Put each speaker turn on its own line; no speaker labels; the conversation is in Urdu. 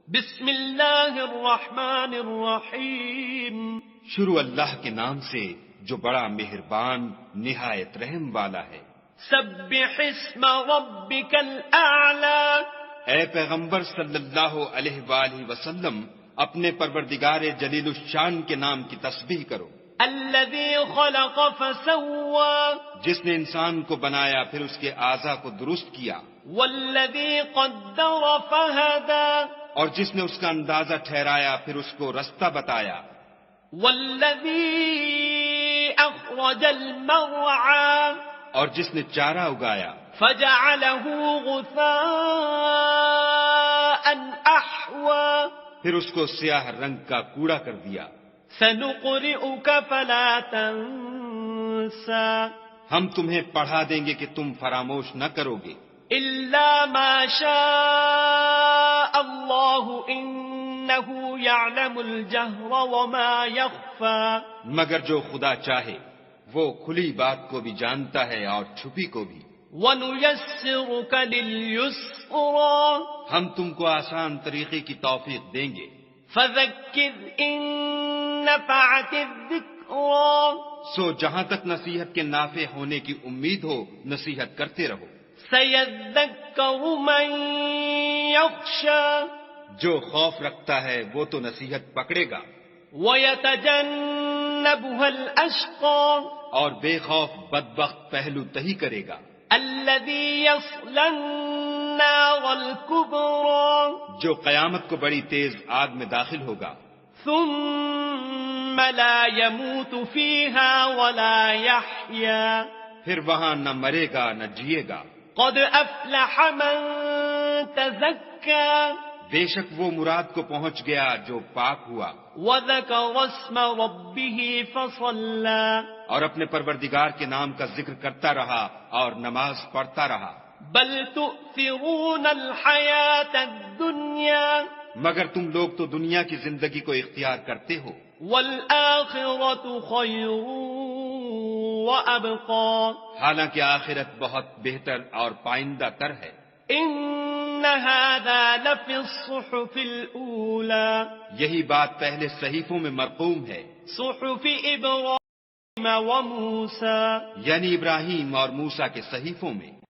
بسم اللہ الرحمن الرحیم.
شروع اللہ کے نام سے جو بڑا مہربان نہایت رحم والا ہے.
سبح اسم ربک الاعلی.
اے پیغمبر صلی اللہ علیہ وآلہ وسلم اپنے پروردگار جلیل الشان کے نام کی تسبیح کرو.
الذی خلق فسوی.
جس نے انسان کو بنایا پھر اس کے اعضاء کو درست کیا.
والذی قدر فہدی.
اور جس نے اس کا اندازہ ٹھہرایا پھر اس کو رستہ بتایا.
والذی اخرج المرعی.
اور جس نے چارہ اگایا
فجعلہ غثاء احوی.
پھر اس کو سیاہ رنگ کا کوڑا کر دیا.
سنقرئک فلا تنسى.
ہم تمہیں پڑھا دیں گے کہ تم فراموش نہ کرو گے
الا ما شاء اللہ انہ یعلم الجہر وما یخفى.
مگر جو خدا چاہے وہ کھلی بات کو بھی جانتا ہے اور چھپی کو بھی.
وَنُيَسِّرُكَ لِلْيُسْرَى.
ہم تم کو آسان طریقے کی توفیق دیں گے.
فَذَكِّرْ إِن نَّفَعَتِ الذِّكْرَى.
سو جہاں تک نصیحت کے نافع ہونے کی امید ہو نصیحت کرتے رہو.
سَيَذَّكَّرُ مَن يَخْشَى.
جو خوف رکھتا ہے وہ تو نصیحت پکڑے گا.
وَيَتَجَنَّبُهَا الْأَشْقَى.
اور بے خوف بدبخت پہلو تہی کرے گا.
الَّذِي يَصْلَى النَّارَ الْكُبْرَى.
جو قیامت کو بڑی تیز آگ میں داخل ہوگا.
ثُمَّ لَا يَمُوتُ فِيهَا وَلَا يَحْيَا.
پھر وہاں نہ مرے گا نہ جیے گا.
قَدْ أَفْلَحَ مَن تَزَكَّى.
بے شک وہ مراد کو پہنچ گیا جو پاک ہوا.
وَذَكَرَ اسْمَ رَبِّهِ فَصَلَّى.
اور اپنے پروردگار کے نام کا ذکر کرتا رہا اور نماز پڑھتا رہا.
بل تؤثرون الحیاة الدنیا.
مگر تم لوگ تو دنیا کی زندگی کو اختیار کرتے ہو.
والآخرة خیر وابقى.
حالانکہ آخرت بہت بہتر اور پائندہ تر ہے.
ان هذا لفی الصحف الاولى.
یہی بات پہلے صحیفوں میں مرقوم ہے.
صحف ابراہیم وموسیٰ.
یعنی ابراہیم اور موسیٰ کے صحیفوں میں.